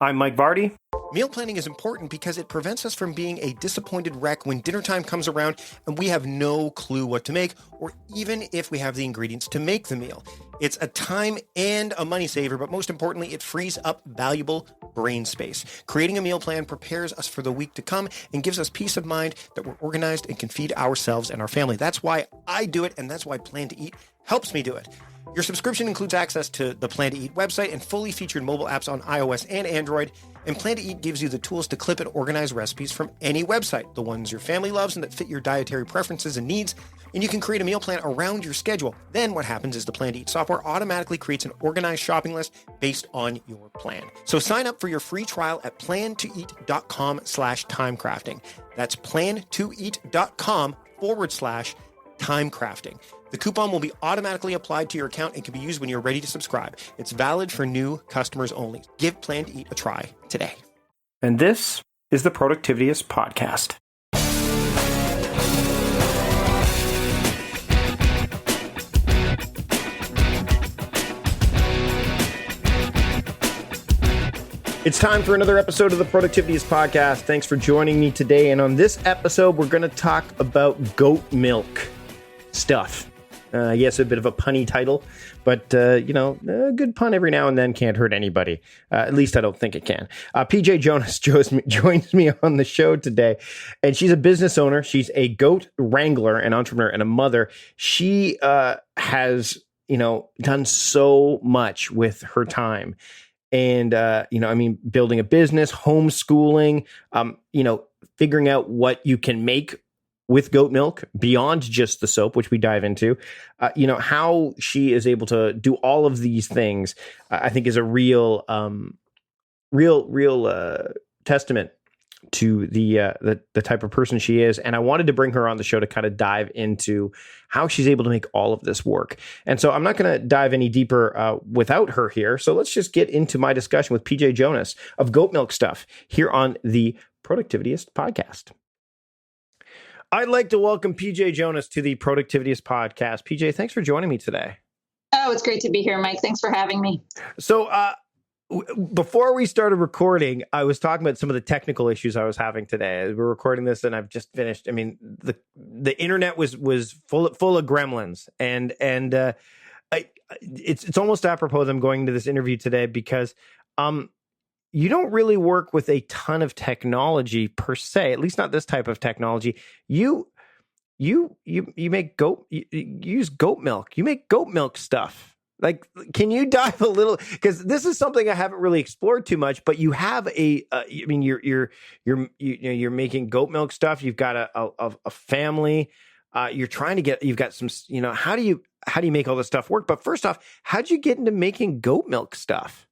I'm Mike Vardy. Meal planning is important because it prevents us from being a disappointed wreck when dinner time comes around and we have no clue what to make, or even if we have the ingredients to make the meal. It's a time and a money saver, but most importantly, it frees up valuable brain space. Creating a meal plan prepares us for the week to come and gives us peace of mind that we're organized and can feed ourselves and our family. That's why I do it, and that's why Plan to Eat helps me do it. Your subscription includes access to the Plan to Eat website and fully featured mobile apps on iOS and Android. And Plan to Eat gives you the tools to clip and organize recipes from any website, the ones your family loves and that fit your dietary preferences and needs. And you can create a meal plan around your schedule. Then what happens is the Plan to Eat software automatically creates an organized shopping list based on your plan. So sign up for your free trial at plantoeat.com/timecrafting. That's plantoeat.com/timecrafting. The coupon will be automatically applied to your account and can be used when you're ready to subscribe. It's valid for new customers only. Give Plan to Eat a try today. And this is the Productivityist Podcast. It's time for another episode of the Productivityist Podcast. Thanks for joining me today. And on this episode, we're going to talk about goat milk stuff. Yes, a bit of a punny title, but, a good pun every now and then can't hurt anybody. At least I don't think it can. PJ Jonas joins me on the show today, and she's a business owner. She's a goat wrangler, an entrepreneur, and a mother. She has, done so much with her time. And, building a business, homeschooling, figuring out what you can make with goat milk beyond just the soap, which we dive into, how she is able to do all of these things, I think is a real testament to the type of person she is. And I wanted to bring her on the show to kind of dive into how she's able to make all of this work. And so I'm not going to dive any deeper without her here. So let's just get into my discussion with PJ Jonas of Goat Milk Stuff here on the Productivityist Podcast. I'd like to welcome PJ Jonas to the Productivityist Podcast. PJ, thanks for joining me today. Oh, it's great to be here, Mike. Thanks for having me. So before we started recording, I was talking about some of the technical issues I was having today. We're recording this and I've just finished. I mean, the internet was full of gremlins, and it's almost apropos that I'm going to this interview today because you don't really work with a ton of technology per se, at least not this type of technology. You make goat, you use goat milk. You make goat milk stuff. Like, can you dive a little? Because this is something I haven't really explored too much. But you have you're making goat milk stuff. You've got a family. You're trying to get. You've got some. How do you make all this stuff work? But first off, how'd you get into making goat milk stuff?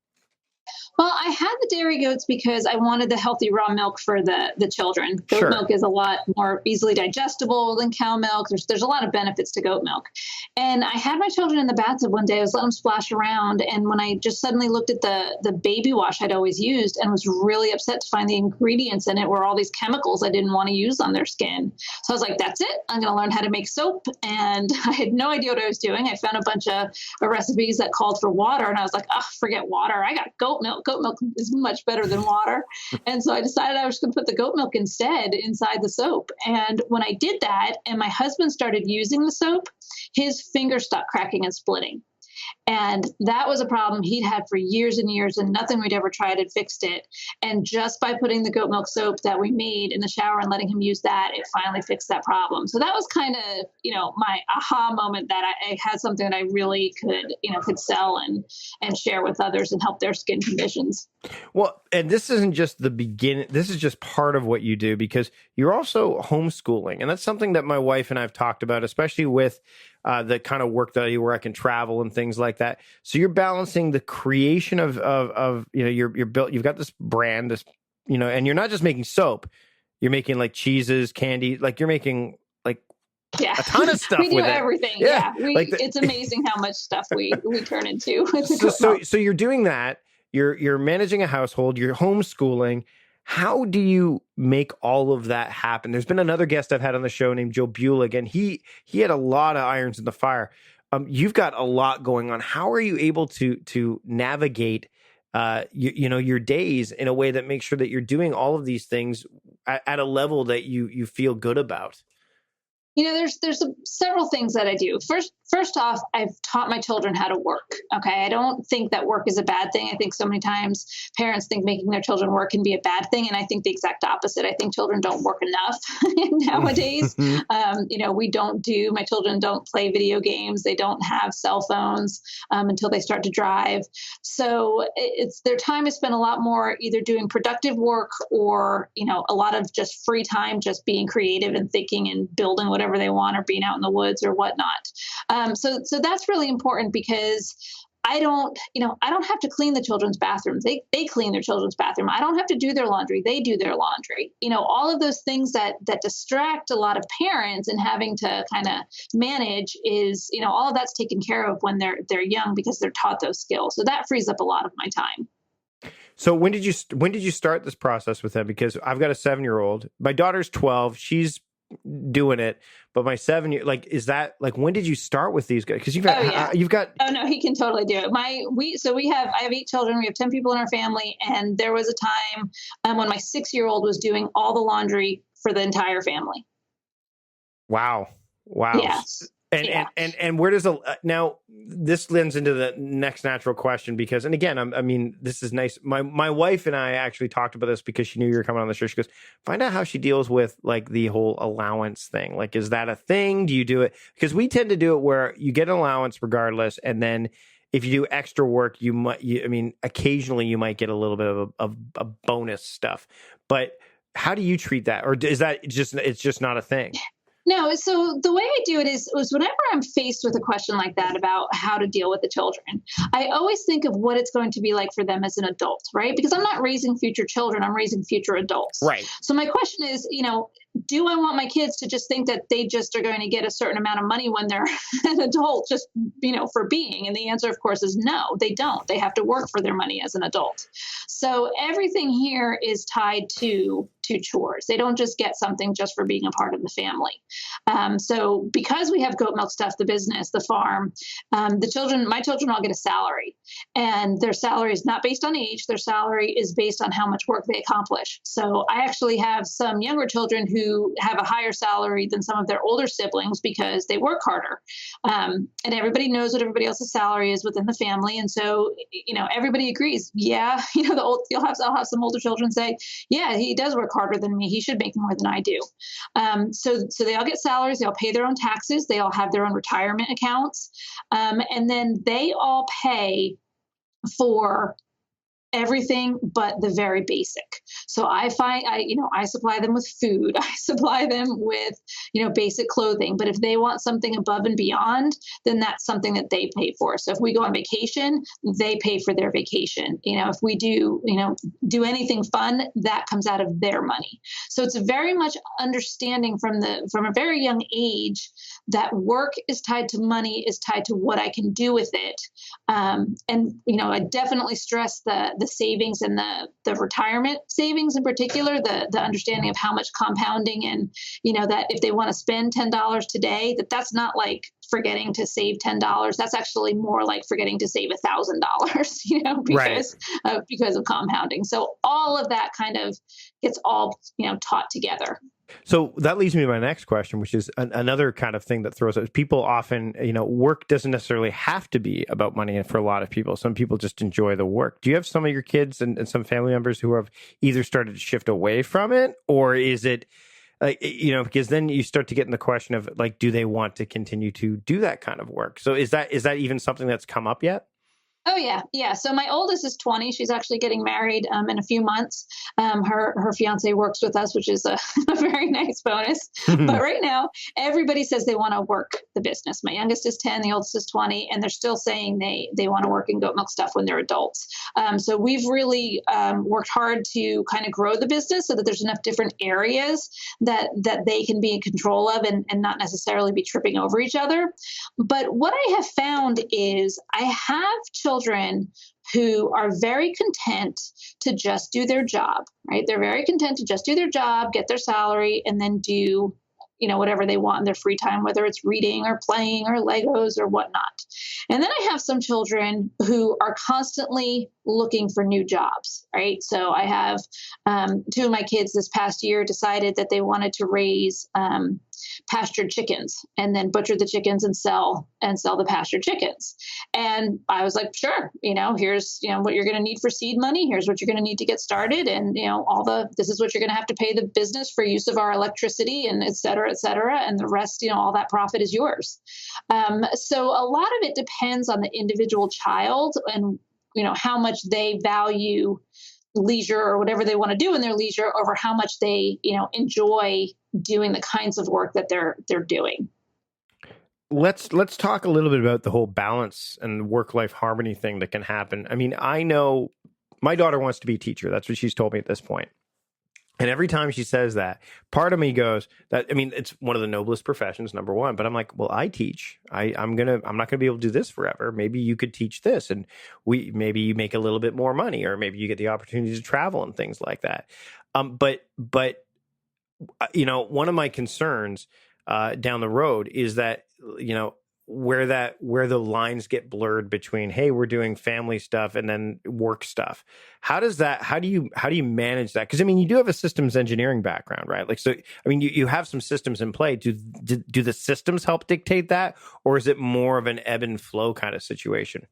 Well, I had the dairy goats because I wanted the healthy raw milk for the children. Goat milk is a lot more easily digestible than cow milk. There's a lot of benefits to goat milk. And I had my children in the bathtub one day. I was letting them splash around. And when I just suddenly looked at the baby wash I'd always used and was really upset to find the ingredients in it were all these chemicals I didn't want to use on their skin. So I was like, that's it. I'm going to learn how to make soap. And I had no idea what I was doing. I found a bunch of recipes that called for water. And I was like, forget water. I got goat milk. Goat milk is much better than water. And so I decided I was going to put the goat milk instead inside the soap. And when I did that and my husband started using the soap, his fingers stopped cracking and splitting. And that was a problem he'd had for years and years, and nothing we'd ever tried had fixed it. And just by putting the goat milk soap that we made in the shower and letting him use that, it finally fixed that problem. So that was kind of, my aha moment that I had something that I really could sell and share with others and help their skin conditions. Well, and this isn't just the beginning. This is just part of what you do because you're also homeschooling. And that's something that my wife and I have talked about, especially with the kind of work that I do where I can travel and things like that. So you're balancing the creation of you're built, you've got this brand, and you're not just making soap, you're making like cheeses, candy, like you're making a ton of stuff. We do with everything. It. Yeah. It's amazing how much stuff we turn into. So you're doing that. You're managing a household, you're homeschooling. How do you make all of that happen? There's been another guest I've had on the show named Joe Bulig, and he had a lot of irons in the fire. You've got a lot going on. How are you able to navigate your days in a way that makes sure that you're doing all of these things at a level that you feel good about? There's several things that I do. First off, I've taught my children how to work. Okay. I don't think that work is a bad thing. I think so many times parents think making their children work can be a bad thing. And I think the exact opposite. I think children don't work enough nowadays. My children don't play video games. They don't have cell phones until they start to drive. So their time is spent a lot more either doing productive work or, a lot of just free time, just being creative and thinking and building whatever they want or being out in the woods or whatnot. So that's really important because I don't have to clean the children's bathrooms. They clean their children's bathroom. I don't have to do their laundry. They do their laundry. All of those things that distract a lot of parents and having to kind of manage is, all of that's taken care of when they're young because they're taught those skills. So that frees up a lot of my time. So when did you start this process with them? Because I've got a 7-year-old. My daughter's 12. She's doing it, but my 7-year, when did you start with these guys? Because you've got. Oh no, he can totally do it. I have 8 children. We have 10 people in our family, and there was a time when my 6-year-old was doing all the laundry for the entire family. Wow. Yes. And where does now this lends into the next natural question because, and again, this is nice. My wife and I actually talked about this because she knew you were coming on the show. She goes, find out how she deals with the whole allowance thing. Is that a thing? Do you do it? Because we tend to do it where you get an allowance regardless. And then if you do extra work, occasionally you might get a little bit of a bonus stuff, but how do you treat that? Or is that it's just not a thing? No, so the way I do it is whenever I'm faced with a question like that about how to deal with the children, I always think of what it's going to be like for them as an adult, right? Because I'm not raising future children, I'm raising future adults. Right. So my question is, do I want my kids to just think that they just are going to get a certain amount of money when they're an adult, just, for being? And the answer, of course, is no, they don't. They have to work for their money as an adult. So everything here is tied to chores. They don't just get something just for being a part of the family. So because we have Goat Milk Stuff, the business, the farm, my children all get a salary, and their salary is not based on age. Their salary is based on how much work they accomplish. So I actually have some younger children who have a higher salary than some of their older siblings because they work harder. And everybody knows what everybody else's salary is within the family. And so, everybody agrees. Yeah. I'll have some older children say, yeah, he does work harder than me. He should make more than I do. So they all get salaries. They all pay their own taxes. They all have their own retirement accounts. And then they all pay for everything but the very basic. So I supply them with food. I supply them with, basic clothing. But if they want something above and beyond, then that's something that they pay for. So if we go on vacation, they pay for their vacation. If we do anything fun, that comes out of their money. So it's very much understanding from a very young age that work is tied to money, is tied to what I can do with it. I definitely stress the savings and the retirement savings in particular, the understanding of how much compounding and, that if they want to spend $10 today, that's not like forgetting to save $10. That's actually more like forgetting to save $1,000, because of compounding. So all of that kind of gets all, taught together. So that leads me to my next question, which is another kind of thing that throws out. People often, work doesn't necessarily have to be about money. And for a lot of people, some people just enjoy the work. Do you have some of your kids and some family members who have either started to shift away from it, or is it because then you start to get in the question of do they want to continue to do that kind of work? So is that even something that's come up yet? Oh, yeah. Yeah. So my oldest is 20. She's actually getting married in a few months. Her fiance works with us, which is a very nice bonus. But right now, everybody says they want to work the business. My youngest is 10, the oldest is 20, and they're still saying they want to work in Goat Milk Stuff when they're adults. So we've really worked hard to kind of grow the business so that there's enough different areas that they can be in control of and not necessarily be tripping over each other. But what I have found is I have children who are very content to just do their job, right? They're very content to just do their job, get their salary, and then do, whatever they want in their free time, whether it's reading or playing or Legos or whatnot. And then I have some children who are constantly looking for new jobs, right? So I have two of my kids this past year decided that they wanted to raise pastured chickens and then butcher the chickens and sell the pastured chickens. And I was like, sure, here's, what you're going to need for seed money. Here's what you're going to need to get started. And, this is what you're going to have to pay the business for use of our electricity and et cetera, et cetera. And the rest, all that profit is yours. So a lot of it depends on the individual child and, how much they value leisure or whatever they want to do in their leisure over how much they, enjoy doing the kinds of work that they're doing. Let's talk a little bit about the whole balance and work-life harmony thing that can happen. I mean, I know my daughter wants to be a teacher. That's what she's told me at this point. And every time she says that, part of me goes it's one of the noblest professions, number one. But I'm like, well, I teach. I'm not gonna be able to do this forever. Maybe you could teach this, and maybe you make a little bit more money, or maybe you get the opportunity to travel and things like that. But one of my concerns down the road is that where the lines get blurred between, hey, we're doing family stuff and then work stuff. How do you manage that? Because you do have a systems engineering background, right? You have some systems in play. Do the systems help dictate that, or is it more of an ebb and flow kind of situation?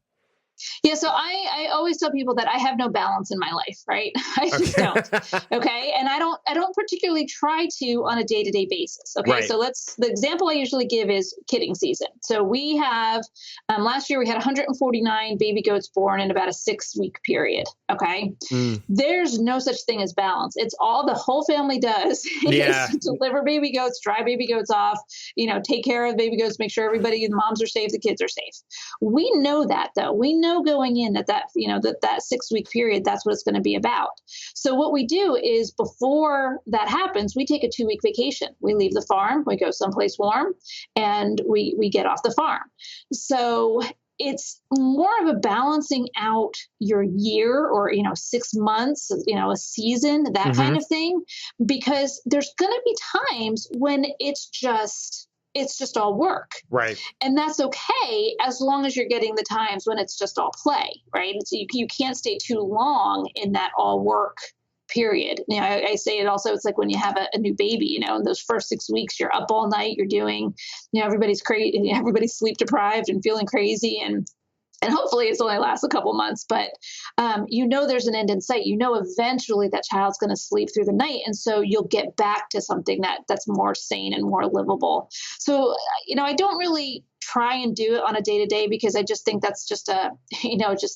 Yeah, so I always tell people that I have no balance in my life, right? I just don't. Okay. And I don't particularly try to on a day-to-day basis. Okay. Right. So the example I usually give is kidding season. So we have, last year we had 149 baby goats born in about a 6-week period. Okay. There's no such thing as balance. It's all the whole family does is deliver baby goats, dry baby goats off, take care of baby goats, make sure everybody, the moms are safe, the kids are safe. We know that though. We know going in that 6-week period, that's what it's going to be about. So what we do is before that happens, we take a 2-week vacation. We leave the farm, we go someplace warm, and we get off the farm. So it's more of a balancing out your year or, 6 months, a season, that kind of thing, because there's going to be times when it's just all work. Right. And that's okay as long as you're getting the times when it's just all play, right? So you can't stay too long in that all work period. I say it also, it's like when you have a new baby, in those first 6 weeks, you're up all night, you're doing, everybody's crazy, everybody's sleep deprived and feeling crazy. And hopefully it's only lasts a couple months, but there's an end in sight. Eventually that child's going to sleep through the night. And so you'll get back to something that's more sane and more livable. So, I don't really try and do it on a day-to-day because I just think that's just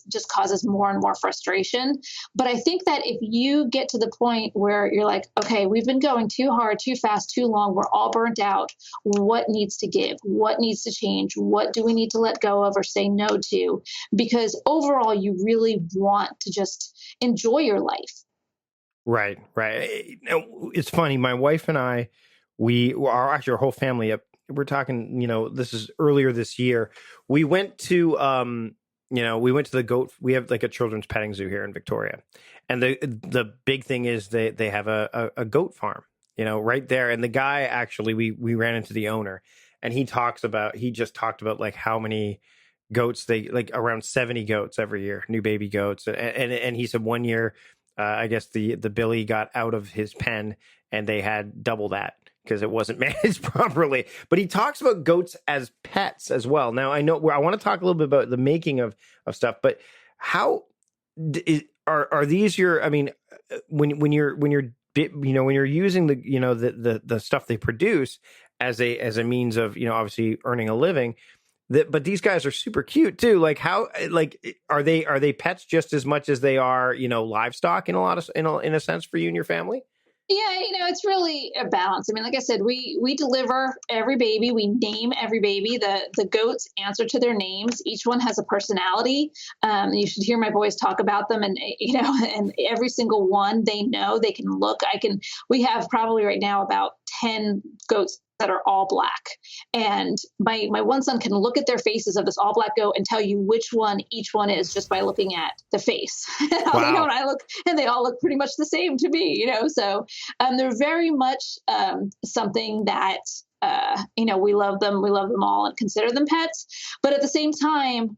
just causes more and more frustration. But I think that if you get to the point where you're like, okay, we've been going too hard, too fast, too long, we're all burnt out. What needs to give? What needs to change? What do we need to let go of or say no to? Because overall, you really want to just enjoy your life. Right. It's funny. My wife and I, actually our whole family, we're talking, this is earlier this year. We went to, the goat. We have like a children's petting zoo here in Victoria. And the big thing is they have a goat farm, right there. And the guy, actually, we ran into the owner, and he just talked about like how many goats like around 70 goats every year, new baby goats. And he said one year, I guess the Billy got out of his pen and they had double that, because it wasn't managed properly. But he talks about goats as pets as well. Now, I want to talk a little bit about the making of stuff, but how are these your? I mean, when you're using the stuff they produce as a means of obviously earning a living, but these guys are super cute too. Like are they pets just as much as they are livestock in a sense for you and your family? Yeah, it's really a balance. I mean, like I said, we deliver every baby. We name every baby. The goats answer to their names. Each one has a personality. You should hear my boys talk about them, and and every single one, they know, they can look. We have probably right now about 10 goats that are all black. And my one son can look at their faces of this all black goat and tell you which one each one is just by looking at the face. Wow. And I look, and they all look pretty much the same to me, so they're very much something that we love them all and consider them pets, but at the same time,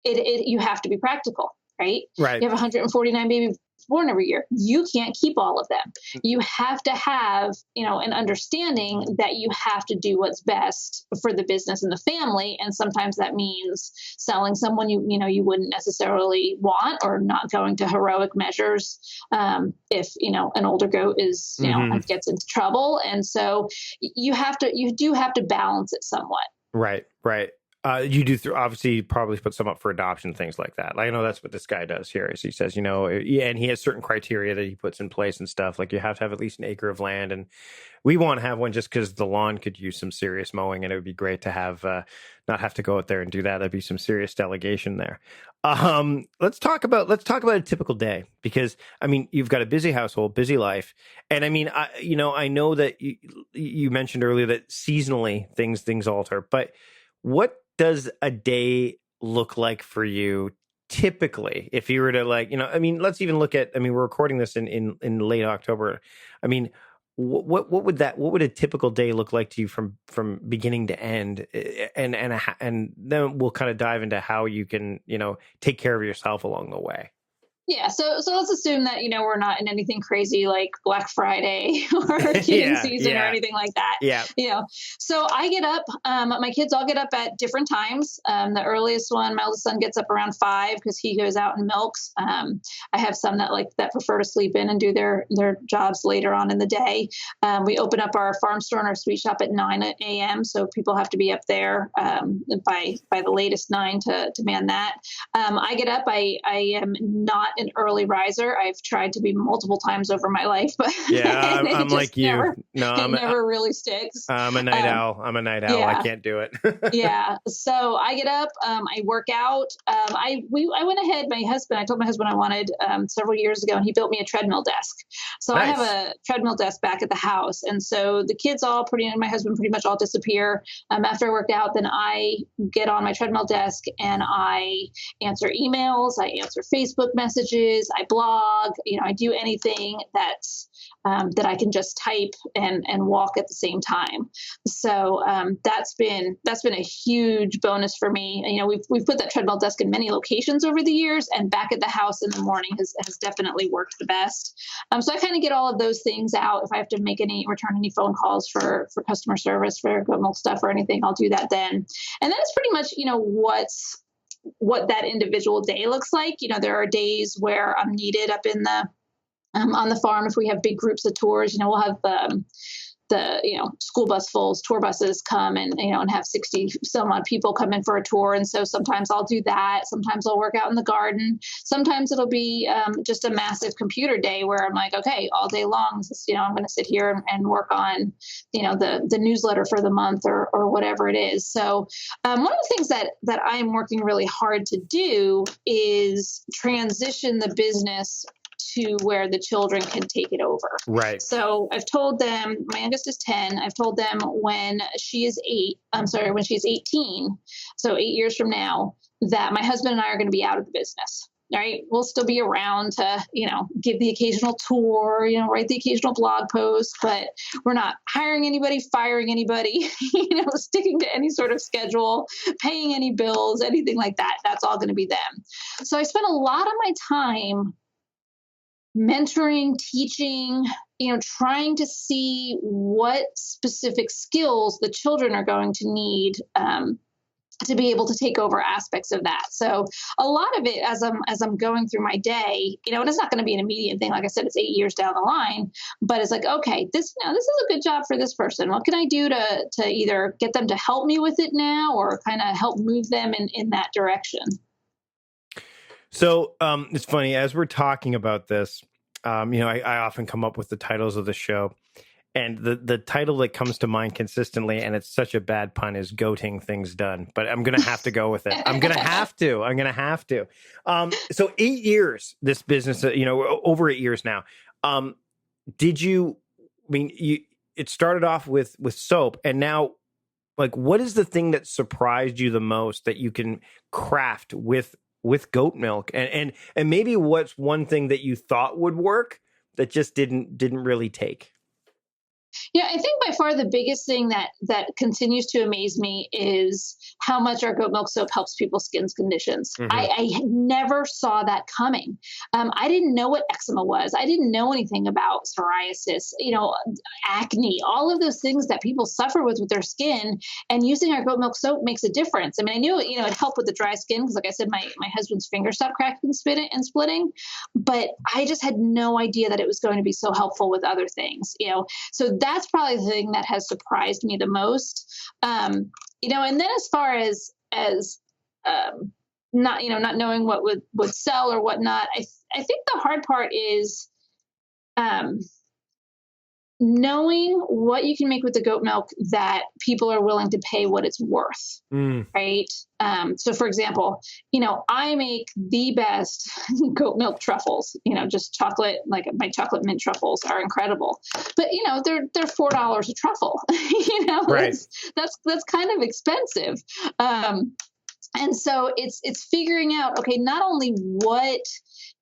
you have to be practical, right? Right. You have 149 babies born every year. You can't keep all of them. You have to have, an understanding that you have to do what's best for the business and the family. And sometimes that means selling someone you wouldn't necessarily want, or not going to heroic measures if an older goat is gets into trouble. And so you do have to balance it somewhat. Right. You do obviously probably put some up for adoption, things like that. I know that's what this guy does here. Is he says, and he has certain criteria that he puts in place and stuff. Like you have to have at least an acre of land, and we want to have one just because the lawn could use some serious mowing, and it would be great to have not have to go out there and do that. That'd be some serious delegation there. Let's talk about a typical day, because you've got a busy household, busy life, and I know that you mentioned earlier that seasonally things alter, but what does a day look like for you typically? If you were to let's even look at, we're recording this in late October. What would a typical day look like to you from beginning to end? And then we'll kind of dive into how you can, take care of yourself along the way. Yeah. So let's assume that, we're not in anything crazy like Black Friday or kidding season or anything like that. Yeah. So I get up, my kids all get up at different times. The earliest one, my oldest son, gets up around 5 because he goes out and milks. I have some that prefer to sleep in and do their jobs later on in the day. We open up our farm store and our sweet shop at 9 a.m. So people have to be up there by the latest 9 to man that. I get up. I am not an early riser. I've tried to be multiple times over my life, but yeah, I'm like you. It never really sticks. I'm a night owl. Yeah. I can't do it. Yeah. So I get up, I work out. I went ahead. I told my husband I wanted several years ago, and he built me a treadmill desk. So nice. I have a treadmill desk back at the house, and so the kids and my husband pretty much all disappear. After I worked out, then I get on my treadmill desk and I answer emails, I answer Facebook messages, I blog, I do anything that's that I can just type and walk at the same time. So that's been a huge bonus for me. We've put that treadmill desk in many locations over the years, and back at the house in the morning has definitely worked the best. So I kind of get all of those things out. If I have to return any phone calls for customer service for goat milk stuff or anything, I'll do that then. And then it's pretty much, what that individual day looks like. There are days where I'm needed up in the on the farm. If we have big groups of tours, we'll have the school bus fulls, tour buses come and have 60 some odd people come in for a tour. And so sometimes I'll do that. Sometimes I'll work out in the garden. Sometimes it'll be just a massive computer day where I'm like, okay, all day long, I'm going to sit here and work on, the newsletter for the month or whatever it is. So one of the things that I'm working really hard to do is transition the business to where the children can take it over. Right. So I've told them, my youngest is 10. I've told them when she's 18, so 8 years from now, that my husband and I are going to be out of the business. All right. We'll still be around to, give the occasional tour, write the occasional blog post, but we're not hiring anybody, firing anybody, sticking to any sort of schedule, paying any bills, anything like that. That's all going to be them. So I spent a lot of my time mentoring, teaching, trying to see what specific skills the children are going to need to be able to take over aspects of that. So a lot of it, as I'm going through my day, and it's not going to be an immediate thing. Like I said, it's 8 years down the line, but it's like, okay, this is a good job for this person. What can I do to either get them to help me with it now, or kind of help move them in that direction? So it's funny, as we're talking about this, I often come up with the titles of the show, and the title that comes to mind consistently, and it's such a bad pun, is Goating Things Done. But I'm going to have to go with it. I'm going to have to. So 8 years, this business, over 8 years now. it started off with soap, and now, like, what is the thing that surprised you the most that you can craft with goat milk, and maybe what's one thing that you thought would work that just didn't really take? Yeah, I think by far the biggest thing that continues to amaze me is how much our goat milk soap helps people's skin conditions. Mm-hmm. I never saw that coming. I didn't know what eczema was. I didn't know anything about psoriasis, acne, all of those things that people suffer with their skin. And using our goat milk soap makes a difference. I mean, I knew it helped with the dry skin because, like I said, my husband's finger stopped cracking and splitting, but I just had no idea that it was going to be so helpful with other things. So that's probably the thing that has surprised me the most. And then as far as not knowing what would sell or whatnot, I think the hard part is knowing what you can make with the goat milk that people are willing to pay what it's worth, right? So for example, I make the best goat milk truffles, just chocolate, like my chocolate mint truffles are incredible, but they're $4 a truffle, right. That's kind of expensive. And so it's figuring out, okay, not only what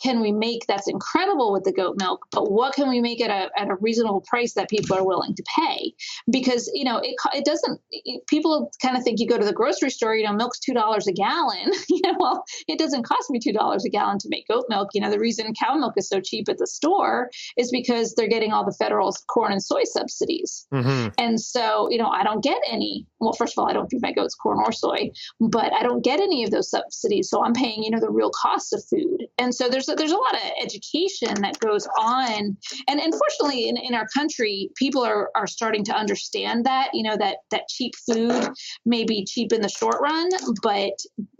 can we make that's incredible with the goat milk, but what can we make at a reasonable price that people are willing to pay? Because, it doesn't, people kind of think you go to the grocery store, milk's $2 a gallon. Well, it doesn't cost me $2 a gallon to make goat milk. The reason cow milk is so cheap at the store is because they're getting all the federal corn and soy subsidies. Mm-hmm. And so, I don't get any. Well, first of all, I don't feed my goats corn or soy, but I don't get any of those subsidies. So I'm paying, the real costs of food. And so there's a lot of education that goes on. And unfortunately, in our country, people are starting to understand that, that cheap food may be cheap in the short run, but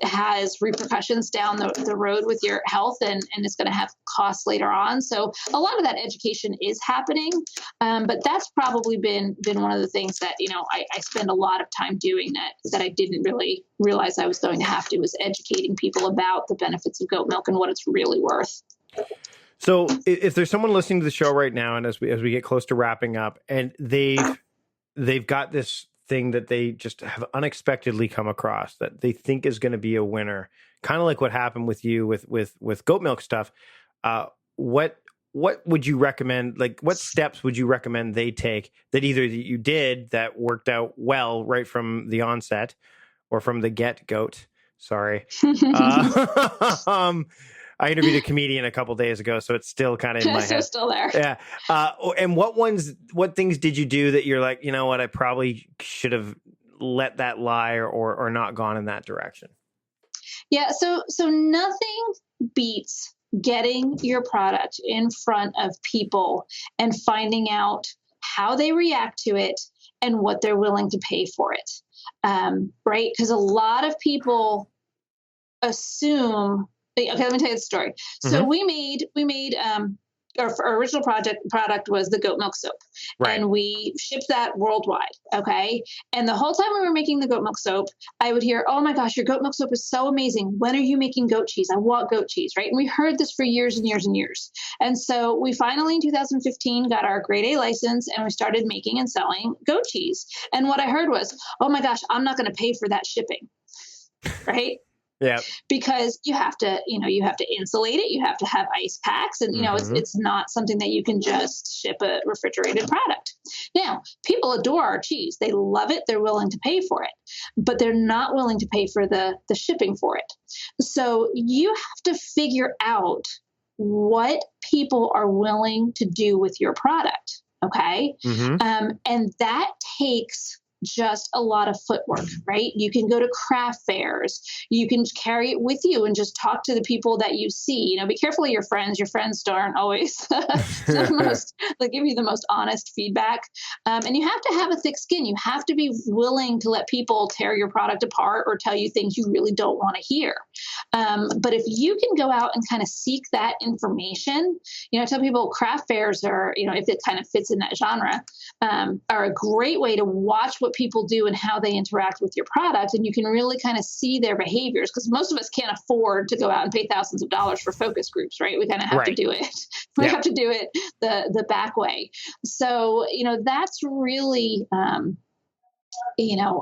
has repercussions down the road with your health and it's going to have costs later on. So a lot of that education is happening. But that's probably been one of the things that, I spend a lot of time doing that I didn't really realize I was going to have to, was educating people about the benefits of goat milk and what it's really worth. So if there's someone listening to the show right now, and as we get close to wrapping up, and they've got this thing that they just have unexpectedly come across that they think is going to be a winner, kind of like what happened with you with goat milk stuff, what would you recommend? Like, what steps would you recommend they take that either you did that worked out well right from the onset, or from the get-goat? Sorry. I interviewed a comedian a couple days ago, so it's still kind of in my head. It's still there. Yeah. And what things did you do that you're like, you know what, I probably should have let that lie or not gone in that direction? Yeah. So nothing beats getting your product in front of people and finding out how they react to it and what they're willing to pay for it. Right? Because a lot of people assume. Okay, let me tell you the story. Mm-hmm. So we made our original product was the goat milk soap, right. And we shipped that worldwide. Okay. And the whole time we were making the goat milk soap, I would hear, "Oh my gosh, your goat milk soap is so amazing. When are you making goat cheese? I want goat cheese." Right. And we heard this for years and years and years. And so we finally in 2015 got our grade A license and we started making and selling goat cheese. And what I heard was, "Oh my gosh, I'm not going to pay for that shipping." Right. Yeah, because you have to insulate it. You have to have ice packs, and mm-hmm. it's not something that you can just ship a refrigerated product. Now, people adore our cheese; they love it. They're willing to pay for it, but they're not willing to pay for the shipping for it. So you have to figure out what people are willing to do with your product. Okay, mm-hmm. And that takes just a lot of footwork, right? You can go to craft fairs. You can carry it with you and just talk to the people that you see. Be careful of your friends. Your friends aren't always they'll give you the most honest feedback. And you have to have a thick skin. You have to be willing to let people tear your product apart or tell you things you really don't want to hear. But if you can go out and kind of seek that information, I tell people craft fairs are, if it kind of fits in that genre, are a great way to watch what what people do and how they interact with your product. And you can really kind of see their behaviors, because most of us can't afford to go out and pay thousands of dollars for focus groups, right? We kind of have to do it. We have to do it the back way. So, that's really,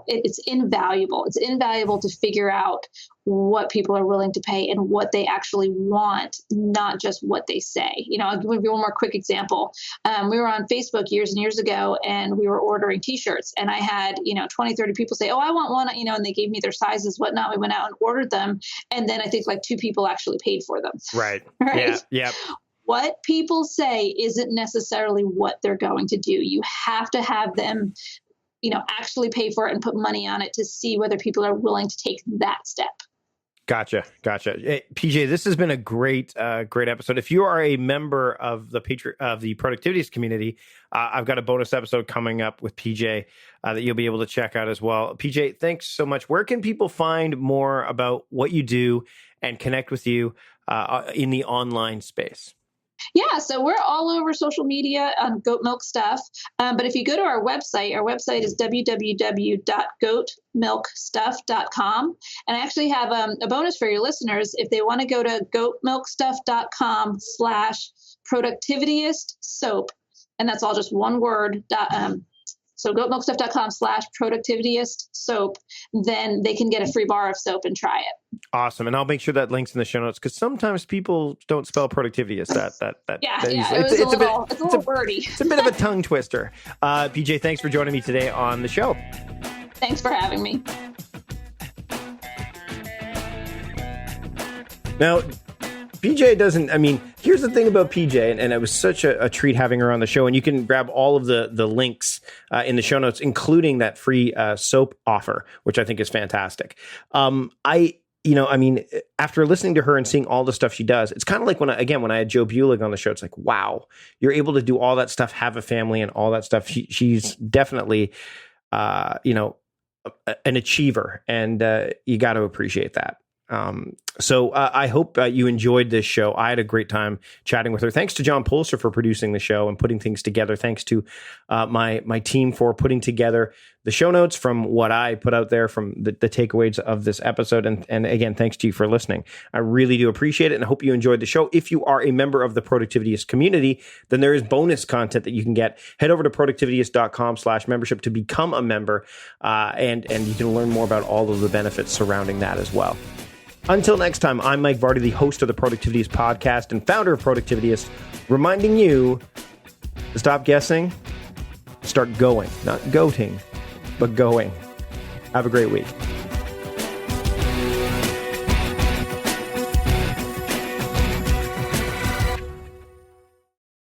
it's invaluable. It's invaluable to figure out what people are willing to pay and what they actually want, not just what they say. I'll give you one more quick example. We were on Facebook years and years ago, and we were ordering t-shirts, and I had, 20, 30 people say, oh, I want one, and they gave me their sizes, whatnot. We went out and ordered them. And then I think like 2 people actually paid for them. Right. Right. Yeah. What people say isn't necessarily what they're going to do. You have to have them actually pay for it and put money on it to see whether people are willing to take that step. Gotcha. Hey, PJ, this has been a great episode. If you are a member of the Productivityist community, I've got a bonus episode coming up with PJ that you'll be able to check out as well. PJ, thanks so much. Where can people find more about what you do and connect with you in the online space? Yeah, so we're all over social media on goat milk stuff. But if you go to our website is www.goatmilkstuff.com. And I actually have a bonus for your listeners. If they want to go to goatmilkstuff.com/productivityist soap, and that's all just one word, so goatmilkstuff.com/productivityist soap, then they can get a free bar of soap and try it. Awesome. And I'll make sure that link's in the show notes, because sometimes people don't spell productivityist. It's a little wordy. It's a bit of a tongue twister. PJ, thanks for joining me today on the show. Thanks for having me. Now, PJ here's the thing about PJ, and it was such a treat having her on the show, and you can grab all of the links in the show notes, including that free soap offer, which I think is fantastic. After listening to her and seeing all the stuff she does, it's kind of like when I had Joe Bulig on the show, it's like, wow, you're able to do all that stuff, have a family and all that stuff. She's definitely, an achiever, and you got to appreciate that. So I hope you enjoyed this show. I had a great time chatting with her. Thanks to John Pulser for producing the show and putting things together. Thanks to my team for putting together the show notes from what I put out there from the takeaways of this episode. And again, thanks to you for listening. I really do appreciate it, and I hope you enjoyed the show. If you are a member of the Productivityist community, then there is bonus content that you can get. Head over to productivityist.com/membership to become a member, and you can learn more about all of the benefits surrounding that as well. Until next time, I'm Mike Vardy, the host of the Productivityist podcast and founder of Productivityist, reminding you to stop guessing, start going. Not goating, but going. Have a great week.